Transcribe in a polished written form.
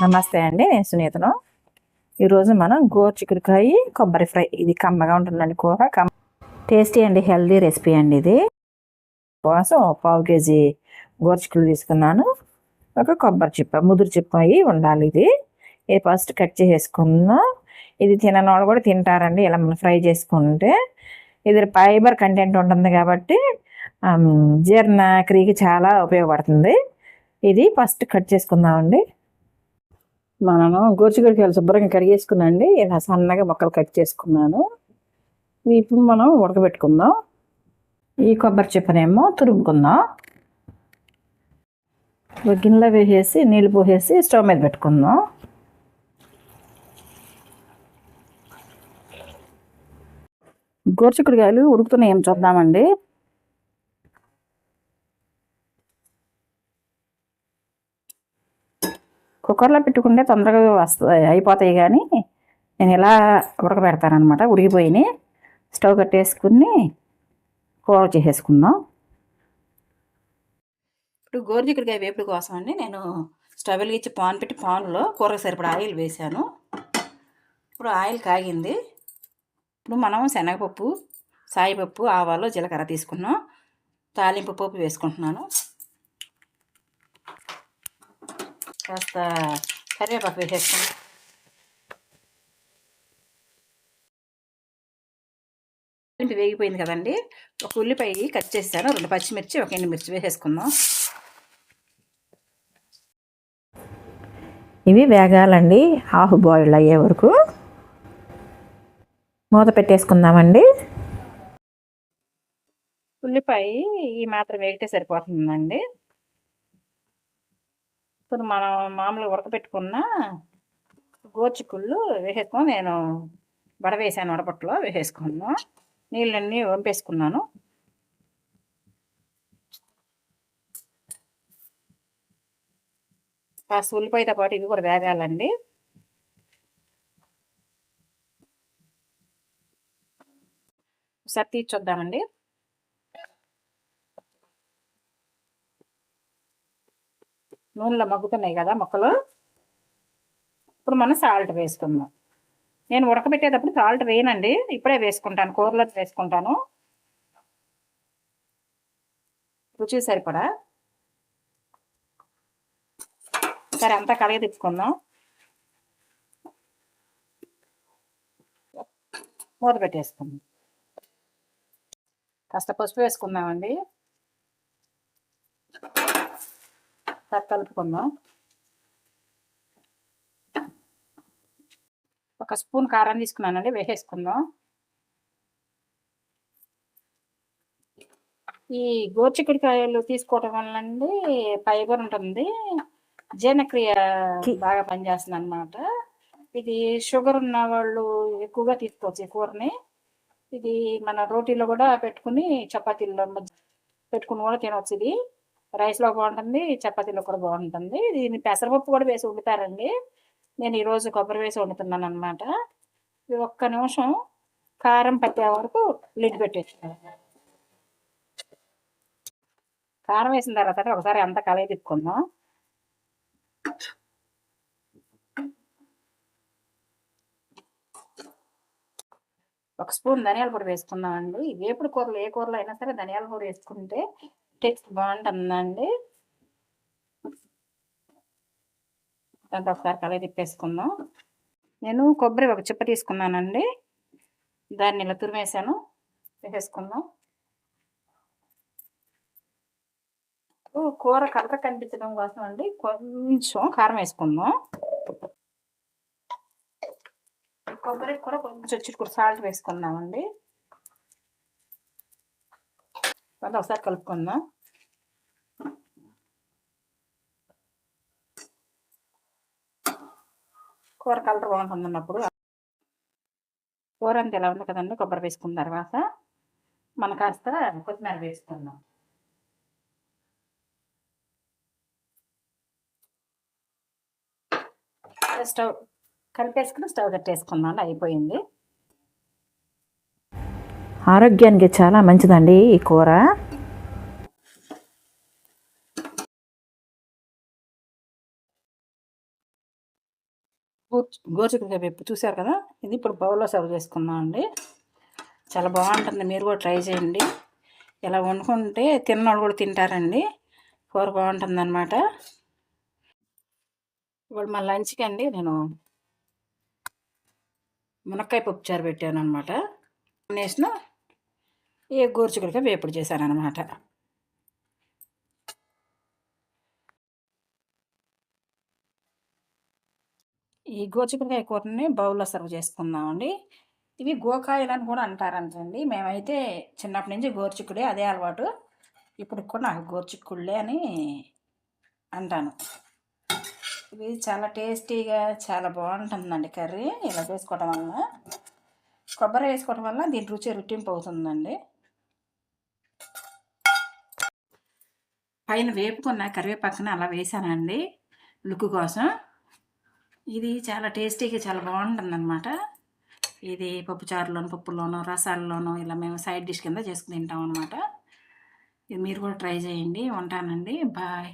నమస్తే అండి, నేను సునీతను. ఈరోజు మనం గోరుచిక్కుడుకాయ కొబ్బరి ఫ్రై. ఇది కమ్మగా ఉంటుందండి కూర. టేస్టీ అండి, హెల్దీ రెసిపీ అండి. ఇది కోసం 1/2 కేజీ గోరుచిక్కుడు తీసుకున్నాను. ఒక కొబ్బరి చిప్ప, ముదురు చిప్ప అయి ఉండాలి. ఇది ఫస్ట్ కట్ చేసేసుకుందాం. ఇది తినని వాళ్ళు కూడా తింటారండి ఇలా మనం ఫ్రై చేసుకుంటే. ఇది ఫైబర్ కంటెంట్ ఉంటుంది కాబట్టి జీర్ణక్రియకి చాలా ఉపయోగపడుతుంది. ఇది ఫస్ట్ కట్ చేసుకుందామండి. మనము గోరుచిక్కుడుకాయలు శుభ్రంగా కడిగేసుకున్నాండి. ఇలా సన్నగా ముక్కలు కట్ చేసుకున్నాను. ఇప్పుడు మనం ఉడకబెట్టుకుందాం. ఈ కొబ్బరి చిప్పనేమో తురుముకుందాం. గిన్నెలో వేసేసి నీళ్ళు పోసేసి స్టవ్ మీద పెట్టుకుందాం. గోరుచిక్కుడుకాయలు ఉడుకుతున్నాయి, ఏం చూద్దామండి. కుక్కర్లో పెట్టుకుంటే తొందరగా వస్తాయి, అయిపోతాయి. కానీ నేను ఇలా ఉడకబెడతానమాట. ఉడికిపోయినాయి. స్టవ్ కట్టేసుకుని కూర చేసేసుకుందాం. ఇప్పుడు గోరుచిక్కుడుకాయ వేపుడు కోసం అండి నేను స్టవ్ వెలిగించి పాన్ పెట్టి పాన్లో కూరకు సరిపడా ఆయిల్ వేసాను. ఇప్పుడు ఆయిల్ కాగింది. ఇప్పుడు మనం శనగపప్పు, సాయిపప్పు, ఆవాలు, జీలకర్ర తీసుకున్నాం. తాలింపు పప్పు వేసుకుంటున్నాను. కాస్త కరివేపాకు వేసేసుకున్నాం. తాలింపు వేగిపోయింది కదండి. ఒక ఉల్లిపాయ కట్ చేశాను, 2 పచ్చిమిర్చి, 1 ఎండుమిర్చి వేసేసుకుందాం. ఇవి వేగాలండి, హాఫ్ బాయిల్ అయ్యే వరకు. మూత పెట్టేసుకుందామండి. ఉల్లిపాయ ఈ మాత్రం వేగితే సరిపోతుందండి. ఇప్పుడు మనం మామూలుగా ఉడకపెట్టుకున్న గోరుచిక్కుళ్ళు వేసేసుకొని నేను వడవేసాను, వడపట్లో వేసేసుకున్నాను. నీళ్ళన్నీ వంపేసుకున్నాను. కాస్త ఉల్లిపాయతో పాటు ఇవి కూడా వేగాలండి. ఒకసారి తీర్చొద్దామండి. నూనెలో మగ్గుతున్నాయి కదా ముక్కలు. ఇప్పుడు మనం సాల్ట్ వేసుకుందాం. నేను ఉడకబెట్టేటప్పుడు సాల్ట్ వేయనండి, ఇప్పుడే వేసుకుంటాను, కూరలో వేసుకుంటాను. రుచి సరిపడా. సరే, అంతా కలిగి తిప్పుకుందాం. మూత పెట్టేసుకుందాం. కాస్త పసుపు వేసుకుందామండి. కలుపుకుందాం. 1 స్పూన్ కారం తీసుకున్నానండి, వేసేసుకుందాం. ఈ గోరుచిక్కుడుకాయలు తీసుకోవటం వల్ల అండి ఫైబర్ ఉంటుంది, జీర్ణక్రియ బాగా పనిచేస్తుంది అన్నమాట. ఇది షుగర్ ఉన్న వాళ్ళు ఎక్కువగా తీసుకోవచ్చు ఈ కూరని. ఇది మన రోటీలో కూడా పెట్టుకుని, చపాతీల్లో పెట్టుకుని కూడా తినవచ్చు. ఇది రైస్లో బాగుంటుంది, చపాతీలో కూడా బాగుంటుంది. దీన్ని పెసరపప్పు కూడా వేసి వండుతారండి. నేను ఈరోజు కొబ్బరి వేసి వండుతున్నాను అనమాట. ఇది 1 నిమిషం కారం పట్టే వరకు లిడ్ పెట్టేస్తాను. కారం వేసిన తర్వాత ఒకసారి అంతా కలయి తిప్పుకుందాం. ఒక స్పూన్ ధనియాల పొడి వేసుకుందామండి. వేపుడు కూరలు ఏ కూరలో అయినా సరే ధనియాల పొడి వేసుకుంటే టేస్ట్ బాగుంటుందండి. దాంతో ఒకసారి కలయి తిప్పేసుకుందాం. నేను కొబ్బరి 1 చిప్ప తీసుకున్నానండి, దాన్ని ఇలా తురిమేసాను, వేసేసుకుందాం. కూర కలక కనిపించడం కోసం అండి కొంచెం కారం వేసుకుందాం. కొబ్బరి కూడా కొంచెం చిటికెడు సాల్ట్ వేసుకుందామండి. ఒకసారి కలుపుకుందాం. కూర కలర్ బాగుంటుంది అన్నప్పుడు. కూర అంతా ఎలా ఉంది కదండి. కొబ్బరి వేసుకున్న తర్వాత మనం కాస్త కొత్తిమీర వేసుకుందాం. స్టవ్ కలిపేసుకుని స్టవ్ కట్టేసుకుందాం. అయిపోయింది. ఆరోగ్యానికి చాలా మంచిదండి ఈ కూర. గోరుచిక్కుడుకాయ వేపుడు చూసారు కదా, ఇది ఇప్పుడు బౌల్లో సర్వ్ చేసుకుందాం అండి. చాలా బాగుంటుంది, మీరు కూడా ట్రై చేయండి. ఇలా వండుకుంటే తిన్నవాళ్ళు కూడా తింటారండి. కూర బాగుంటుంది అనమాట. ఇప్పుడు మా లంచ్కి అండి నేను మునక్కాయ పప్పుచారు పెట్టాను అనమాట. కాంబినేషన్ గోరుచిక్కుడుకాయ వేపుడు చేశాను అనమాట. ఈ గోరుచిక్కుడుకాయ కూరని బౌల్లో సర్వ్ చేసుకుందామండి. ఇవి గోకాయలు అని కూడా అంటారంటండి. మేమైతే చిన్నప్పటి నుంచి గోరుచిక్కుడే అదే అలవాటు. ఇప్పుడు కూడా నాకు గోరుచిక్కుడులే అని అంటాను. ఇది చాలా టేస్టీగా చాలా బాగుంటుందండి కర్రీ. ఇలా చేసుకోవడం వల్ల, కొబ్బరి వేసుకోవడం వల్ల దీని రుచి రెట్టింపు అవుతుందండి. పైన వేపుకున్న కరివేపాకున అలా వేసానండి లుక్ కోసం. ఇది చాలా టేస్టీగా చాలా బాగుంటుందన్నమాట. ఇది పప్పుచారులోను, పప్పులోను, రసాల్లోనూ ఇలా మేము సైడ్ డిష్ కింద చేసుకుని తింటాం అనమాట. ఇది మీరు కూడా ట్రై చేయండి. ఉంటానండి, బాయ్.